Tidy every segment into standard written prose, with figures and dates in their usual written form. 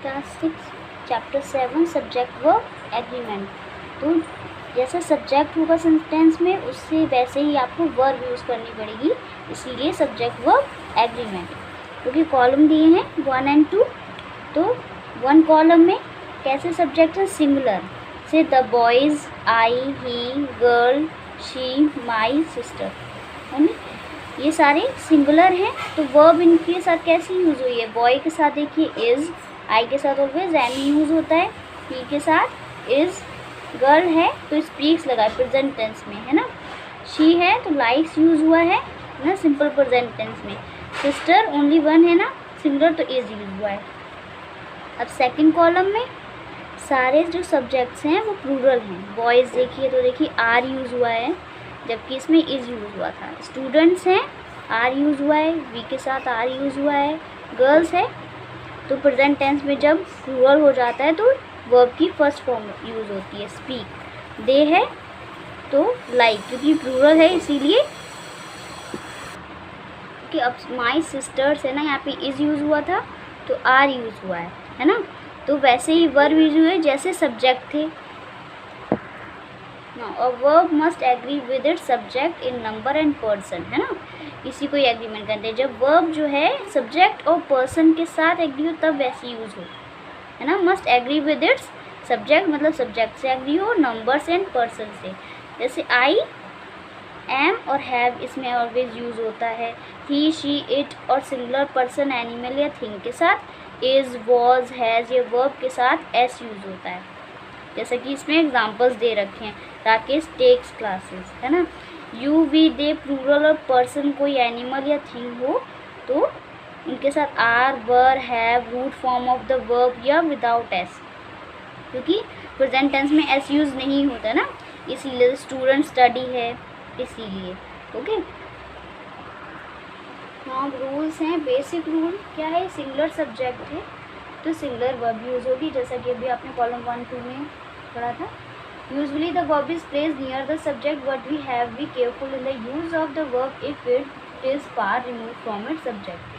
Class 6 chapter 7 subject verb agreement. तो जैसा subject होगा सेंटेंस में उससे वैसे ही आपको वर्ब यूज़ करनी पड़ेगी, इसीलिए सब्जेक्ट वर्ब एग्रीमेंट। क्योंकि कॉलम दिए हैं 1 and 2, तो 1 कॉलम में कैसे सब्जेक्ट है सिंगुलर से the boys, I, he, girl, she, my, sister, है ना, ये सारे सिंगुलर हैं। तो वर्ब इनके साथ कैसे यूज़ हुई है, बॉय के साथ देखिए इज़, आई के साथ ऑलवेज एम यूज़ होता है, ही के साथ इज़, गर्ल है तो स्पीक्स लगा है प्रेजेंट टेंस में, है ना, शी है तो लाइक्स यूज़ हुआ है ना सिंपल प्रेजेंट टेंस में, सिस्टर ओनली वन है ना सिंगुलर तो इज़ यूज़ हुआ है। अब सेकंड कॉलम में सारे जो सब्जेक्ट्स हैं वो प्लूरल हैं। बॉयज़ देखिए तो देखिए आर यूज़ हुआ है जबकि इसमें इज़ यूज़ हुआ था। स्टूडेंट्स हैं आर यूज़ हुआ है, वी के साथ आर यूज़ हुआ है। गर्ल्स है तो प्रेजेंट टेंस में जब प्लूरल हो जाता है तो वर्ब की फर्स्ट फॉर्म यूज़ होती है स्पीक। दे है तो लाइक, क्योंकि प्लूरल है इसीलिए। कि अब माई सिस्टर्स है ना, यहाँ पे इज़ यूज़ हुआ था तो आर यूज़ हुआ है ना, तो वैसे ही वर्ब यूज़ हुए जैसे सब्जेक्ट थे। और verb must agree with it subject in number and person, है ना, इसी को ही एग्रीमेंट करते हैं। जब वर्ब जो है सब्जेक्ट और पर्सन के साथ एग्री हो तब वैसे यूज़ हो, है ना। Must agree with its subject मतलब सब्जेक्ट से एग्री हो, नंबर्स एंड पर्सन से। जैसे आई, एम और हैव इसमें ऑलवेज यूज़ होता है। ही, शी, इट और सिंगुलर पर्सन एनिमल या थिंग के साथ इज़, वॉज, हैज़ ये वर्ब के साथ एस यूज़ होता है। जैसे कि इसमें एग्जांपल्स दे रखे हैं, राकेश टेक्स क्लासेस, है ना। यू, वी, दे प्लूरल और पर्सन कोई एनिमल या थिंग हो तो उनके साथ are, were, have, root form of the verb या विदाउट एस, क्योंकि प्रेजेंट टेंस में एस यूज़ नहीं होता ना, इसीलिए स्टूडेंट स्टडी है इसीलिए। ओके, हाँ रूल्स हैं। बेसिक रूल क्या है, सिंगुलर सब्जेक्ट है तो सिंगुलर वर्ब यूज़ होगी, जैसा कि अभी आपने कॉलम 1-2 में पढ़ा था। Usually the verb is placed near the subject but we have be careful in the use of the verb if it is far remove from it subject.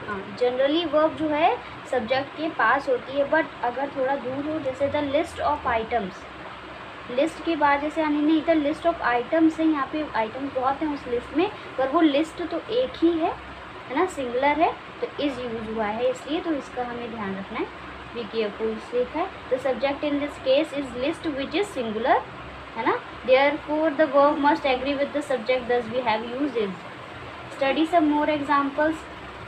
हाँ, generally verb जो है सब्जेक्ट के पास होती है, but अगर थोड़ा दूर हो, जैसे the list of items, list के बाद जैसे आने नहीं था, लिस्ट ऑफ आइटम्स है, यहाँ पे आइटम्स बहुत हैं उस लिस्ट में, पर वो लिस्ट तो एक ही है ना, सिंगुलर है तो इज़ यूज हुआ है, इसलिए तो इसका हमें ध्यान रखना है। बी केयरफुल से है the subject in this case is list which is singular, है ना, therefore the verb must agree with the subject thus we have used is. Study some more examples,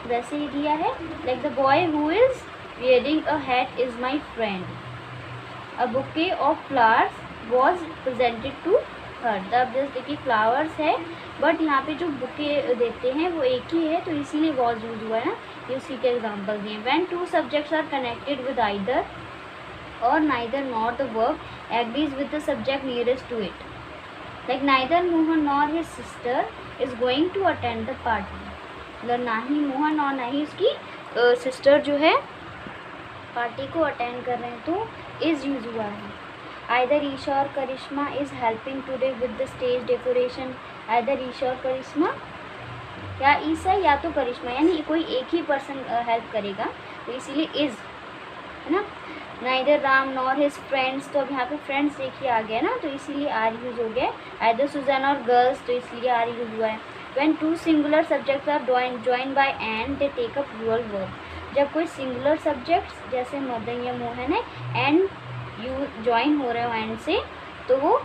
वैसे ही दिया है, like the boy who is wearing a hat is my friend, a bouquet of flowers was presented to her. अब जैसे देखिए flowers है but यहाँ पे जो बुके देते हैं वो एक ही है तो इसीलिए वॉज यूज हुआ है ना, ये उसी के एग्जाम्पल दिए। When two subjects are connected with either or neither nor the verb agrees with the subject nearest to it, like neither Mohan nor his sister is going to attend the party, मतलब ना ही मोहन और ना ही उसकी sister जो है party को attend कर रहे हैं तो इज़ यूज हुआ है। Either ईशा और करिश्मा is helping today with the stage decoration, either Isha और करिश्मा, या ईशा या तो करिश्मा, यानी कोई एक ही पर्सन हेल्प करेगा तो इसीलिए इज़, है ना। Neither Ram nor his friends, तो अब यहाँ पे फ्रेंड्स देखिए आ गया ना तो इसीलिए आर यूज हो गया। Either सुजैन और गर्ल्स तो इसलिए आर यूज हुआ है। When two singular subjects are joined by and they take a plural verb, जब कोई सिंगुलर सब्जेक्ट्स जैसे मदन या मोहन है एंड यू ज्वाइन हो रहे हो एंड से तो वो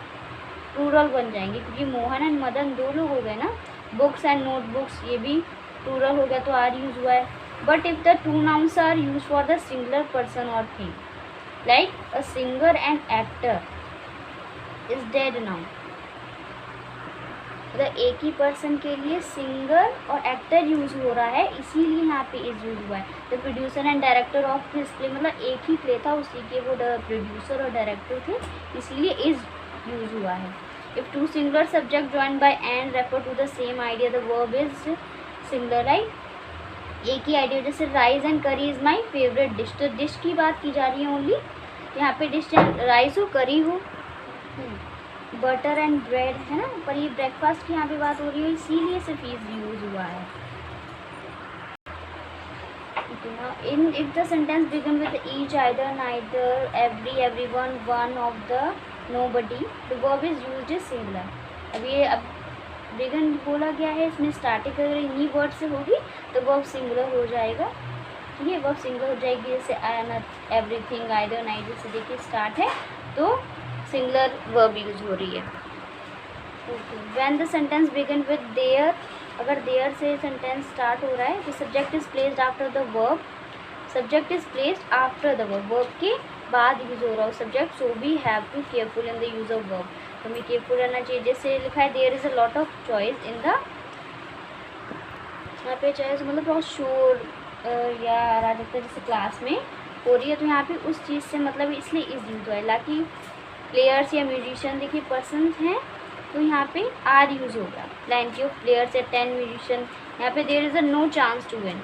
प्लूरल बन जाएंगे, क्योंकि मोहन एंड मदन दो लोग हो गए ना। बुक्स एंड नोटबुक्स ये भी प्लूरल हो गया तो आर यूज हुआ है। But if the two nouns are use for the singular person और thing, like a singer and actor is dead now, मतलब एक ही पर्सन के लिए सिंगर और एक्टर यूज हो रहा है इसीलिए यहाँ पे इज यूज हुआ है। The producer and director of this play, मतलब एक ही प्ले था उसी के वो प्रोड्यूसर और डायरेक्टर थे इसीलिए इज यूज हुआ है। If two singular subject join by and refer to the same idea the verb is singular, right. एक ही आइडिया, जैसे rice and curry is my favourite dish, तो डिश की बात की जा रही है ओनली, यहाँ पे डिश राइस हो करी हो, बटर एंड ब्रेड, है ना, पर ये ब्रेकफास्ट की यहाँ पे बात हो रही है इसीलिए सिर्फ इज यूज हुआ है। Okay, now in if the sentence begin with each, either, neither, every, everyone, one of the, nobody, the verb is used is singular. अब ये अब begin बोला गया है, इसमें स्टार्टिंग अगर इन्हीं वर्ड से होगी तो वर्ब सिंगुलर हो जाएगा. ये वर्ब सिंगुलर हो जाएगी. जैसे एवरीथिंग, आइदर, नाइदर से देखिए स्टार्ट है तो सिंगुलर वर्ब यूज हो रही है. When the sentence begin with there, अगर देयर से सेंटेंस स्टार्ट हो रहा है तो subject is placed after the verb. Subject is placed after the verb, verb के बाद यूज हो रहा हो subject. So we have to careful in the use of verb. तो हमें केयरफुल रहना चाहिए. जैसे लिखा है there is a lot of choice in the, यहाँ पे चॉइस मतलब बहुत शोर या राजकता जैसे क्लास में हो रही है तो यहाँ पे उस चीज़ से मतलब इसलिए इज यूज हुआ है. लाकि प्लेयर्स या म्यूजिशियन देखिए पर्सन हैं तो यहाँ पे आर यूज होगा. प्लेंटी ऑफ प्लेयर्स या 10 म्यूजिशियन. यहाँ पे there is a no chance to win,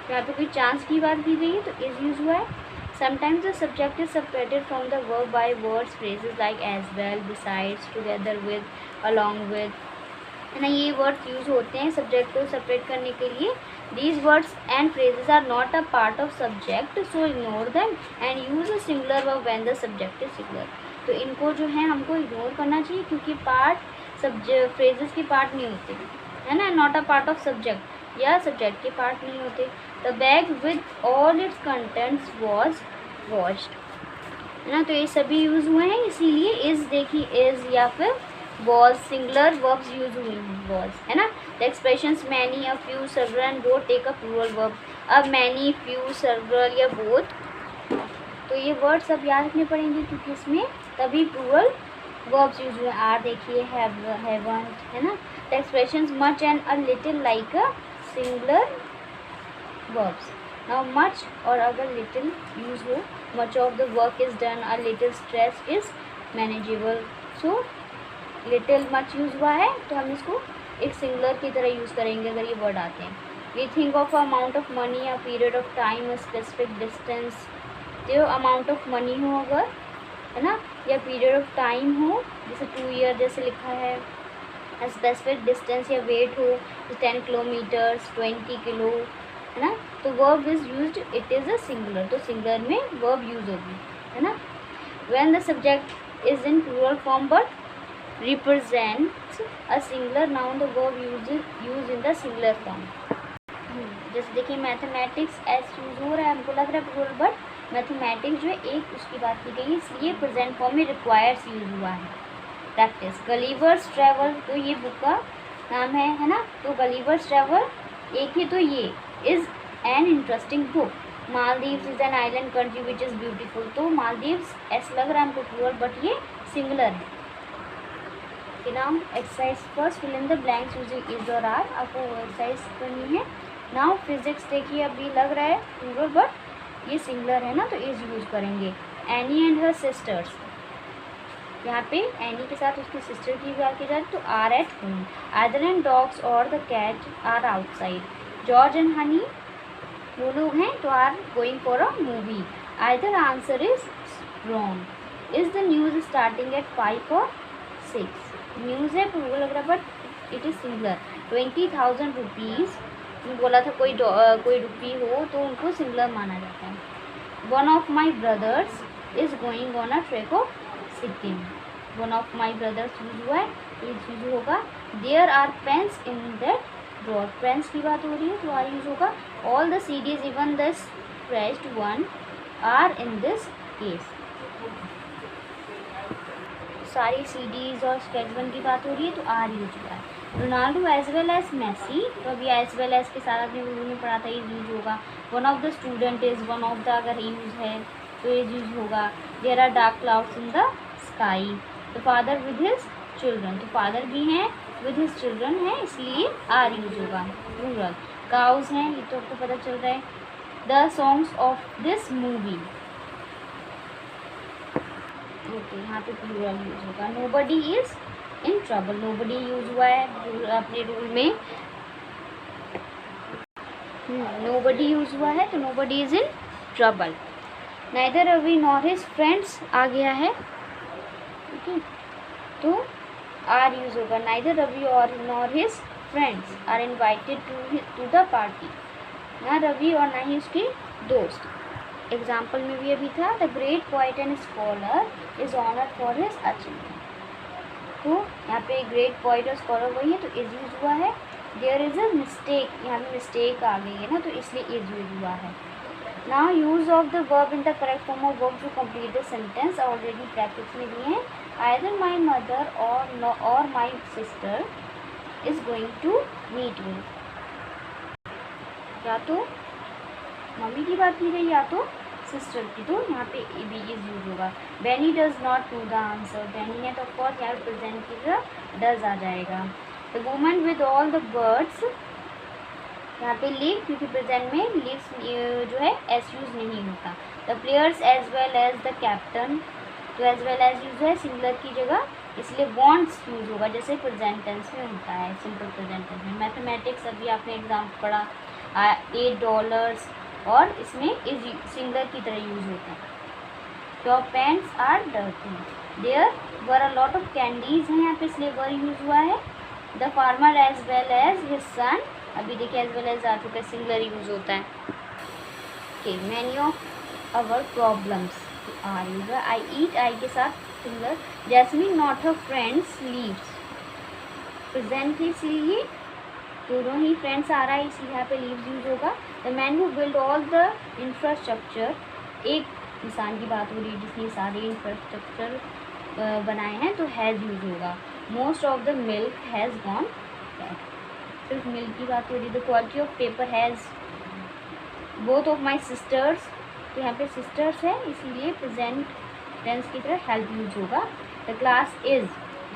यहाँ पे कोई चांस की बात की गई है तो इज यूज हुआ है. Sometimes the subject is separated from the verb by words phrases like as well, besides, together with, along with, है ना. ये वर्ड्स यूज होते हैं सब्जेक्ट को सेपरेट करने के लिए. These words and phrases are not a part of subject, so ignore them and use a singular verb when the subject is singular. तो इनको जो है हमको इग्नोर करना चाहिए क्योंकि पार्ट सब्जेक्ट फ्रेजेस के पार्ट नहीं होते, है ना. Not a part of subject या सब्जेक्ट के पार्ट नहीं होते. The bag with all its contents was washed, है ना. तो ये सभी यूज़ हुए हैं इसीलिए इज़ देखिए इज़ या फिर वॉज सिंगुलर वर्ब्स यूज हुए हैं वॉज, है ना. The expressions many, a few, several and both take a plural verb. अब मैनी, फ्यू, सेवरल या बोथ, तो ये वर्ड्स अब याद रखने पड़ेंगे क्योंकि इसमें तभी प्लूरल वर्ब्स यूज हुए. आर देखिए हैवंट, है ना. The expressions much and a little like a singular verbs. Now much और अगर लिटिल यूज हो, much of the work is done, a little stress is manageable. So little much use हुआ है तो हम इसको एक सिंगुलर की तरह यूज़ करेंगे अगर ये वर्ड आते हैं. We think of amount of money, a period of time, a specific distance. जो अमाउंट ऑफ मनी हो अगर, है ना, या पीरियड ऑफ टाइम हो जैसे 2 ईयर जैसे लिखा है, स्पेसिफिक डिस्टेंस या वेट हो 10 किलोमीटर्स, 20 किलो, है ना. तो verb is used, it is a singular, तो सिंगुलर में वर्ब यूज होगी, है ना. When the subject is in plural form but represents a singular noun, the verb used in the singular form. जैसे देखिए मैथमेटिक्स एस यूज हो रहा है, हमको लग रहा है प्लूरल बट मैथमेटिक्स जो है एक उसकी बात की गई इसलिए प्रेजेंट फॉर्म में रिक्वायर्स यूज हुआ है. प्रैक्टिस. गलीवर्स ट्रैवल, तो ये बुक का नाम है ना. तो गलीवर्स ट्रैवल एक ही, तो ये is an interesting book. Maldives is an island country which is beautiful. तो मालदीव्स ऐसा लग रहा है हमको प्लूरल बट ये सिंगुलर है. Now exercise first fill in the blanks using is और आर. आपको एक्सरसाइज करनी है. नाउ फिजिक्स देखिए अभी लग रहा है प्लूरल बट ये सिंगुलर है ना तो इज यूज करेंगे. एनी एंड हर सिस्टर्स, यहाँ पे एनी के साथ उसकी सिस्टर की बात की जाए तो are at home. Either and dogs or the cat are outside. George and Honey वो लोग हैं तो are going for a movie. Either answer is wrong. Is the news starting at 5 और 6. न्यूज़ है प्लूरल लग रहा है but it is singular. 20,000 rupees बोला था, कोई रुपी हो तो उनको सिंगुलर माना जाता है. One of my brothers is going on a trip of Sikkim. One of my brothers use हुआ है, इज यूज होगा. There are pens in that drawer. Pens की बात हो रही है तो आर यूज होगा. All the CDs even the scratched one are in this case. सारी CDs और स्केच वन की बात हो रही है तो आर यूज हुआ है. Ronaldo as well as Messi, तो अभी एज वेल एज के साथ आपने उर्दू में पढ़ा था इज यूज होगा. One of the student is, one of the अगर यूज है तो इज यूज होगा. There are dark clouds in the sky. The father with his children, तो फादर भी हैं विद हिज चिल्ड्रन है इसलिए आर यूज होगा. प्लूरल. काउज हैं ये तो आपको पता चल रहा है. The songs of this movie, okay यहाँ पे प्लूरल यूज होगा. Nobody is in trouble. Nobody use हुआ है अपने रूल में. नोबडी यूज हुआ है तो nobody is in trouble. Neither Ravi nor his friends आ गया है, ओके तो आर यूज होगा. नाइदर रवि और nor his friends are invited to the party. ना रवि और ना ही उसके दोस्त। एग्जाम्पल में भी अभी था, the great poet and scholar is honoured for his achievement. तो यहाँ पे ग्रेट पोइट और स्कॉलर वही है तो इज यूज हुआ है। देयर इज अ मिस्टेक, यहाँ पे मिस्टेक आ गई है ना, तो इसलिए इज यूज हुआ है। Now use of the verb in the correct form of verb to complete the sentence already practice में दिए हैं। आइदर माई मदर और my sister is going to meet me, या तो मम्मी की बात की गई या तो सिस्टर की, तो यहाँ पे बी इज यूज होगा। Benny does not know the answer, Benny है तो ऑफकोर्स यहाँ प्रेजेंट की तरह डज आ जाएगा। The woman with all the birds, यहाँ पे लिव क्योंकि प्रेजेंट में लिव्स जो है एस यूज नहीं होता। The players as well as the captain, तो एज वेल एज यूज है सिंगुलर की जगह, इसलिए वॉन्ट्स यूज होगा जैसे प्रेजेंट टेंस में होता है, सिंपल प्रेजेंट टेंस में। मैथमेटिक्स अभी आपने एग्जाम पढ़ा, $8 और इसमें इज सिंगुलर की तरह यूज होते हैं। Your pants are dirty, there were a lot of candies हैं यहाँ पे इसलिए वर यूज हुआ है। The farmer as well as his son, अभी देखिए एज वेल एज आ चुका है, सिंगुलर यूज होता है। Okay, many of our problems are use है। आई ईट, आई के साथ singular. Jasmine not her friends leaves, present के इसलिए दोनों ही फ्रेंड्स आ रहा है इसलिए यहाँ पे लीव्स यूज होगा। The man who build all the infrastructure, एक इंसान की बात हो रही है जिसने सारे इंफ्रास्ट्रक्चर बनाए हैं तो हैज़ यूज होगा। Most of the milk has gone bad, सिर्फ मिल्क की बात हो रही है। The quality of paper has both of my sisters, तो यहाँ पे सिस्टर्स है इसीलिए प्रेजेंट टेंस की तरह हेल्प यूज होगा। द क्लास इज,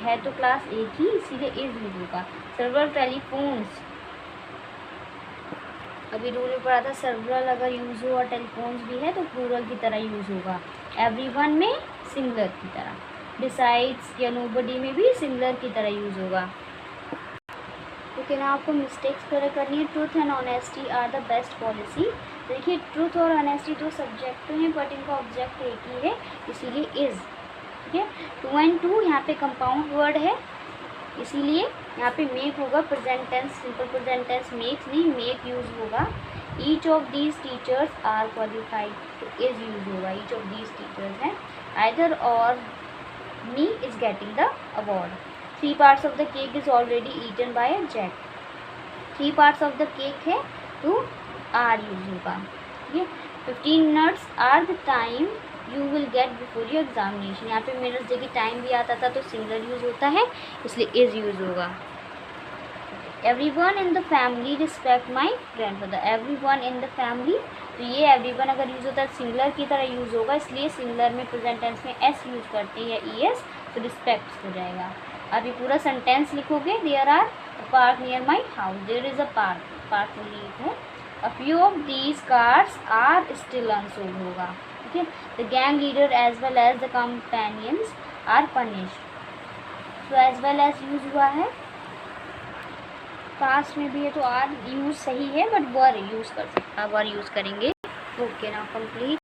है तो क्लास एक ही इसीलिए इज यूज होगा। सर्वरल टेलीफोन्स, अभी रूल में पढ़ा था सर्वरल अगर यूज हो और टेलीफोन्स भी है तो प्लूरल की तरह यूज होगा। एवरीवन में सिंगुलर की तरह। डिसाइड्स या नोबडी में भी सिंगुलर की तरह यूज होगा। ओके, ना आपको मिस्टेक्स करेक्ट करनी है। Truth and honesty are the best policy, देखिए ट्रूथ और ऑनेस्टी तो सब्जेक्ट हैं बट इनका ऑब्जेक्ट एक ही है इसीलिए इज, ठीक है। 2 and 2 यहाँ पे कंपाउंड वर्ड है इसीलिए यहाँ पे मेक होगा, present tense simple present tense makes नहीं मेक यूज होगा। Each of these teachers are qualified, तो इज यूज होगा, ईच ऑफ दीज टीचर्स हैं। आइदर और me is getting the award. 3 parts of the cake is already eaten by a Jack, 3 parts of the cake है तो are use होगा, ठीक है। 15 minutes are the time you will get before your examination, यहाँ पे minutes देखिए time भी आता था तो सिंगुलर यूज होता है इसलिए इज यूज होगा। Everyone in the family respect my grandfather, everyone in the family, तो ये एवरीवन अगर यूज होता है सिंगुलर की तरह यूज होगा इसलिए सिंगुलर में प्रेजेंट टेंस में एस यूज करते हैं या ईएस तो रिस्पेक्ट हो जाएगा। अभी पूरा सेंटेंस लिखोगे, there are a park near my house, there is a park, park में लिखो। A few of these cars are still unsold होगा, ठीक है। The gang leader as well as the companions are punished, तो as well as use हुआ है, past में भी है तो आर यूज सही है बट वर यूज कर सकता, वर यूज करेंगे। Okay, now complete.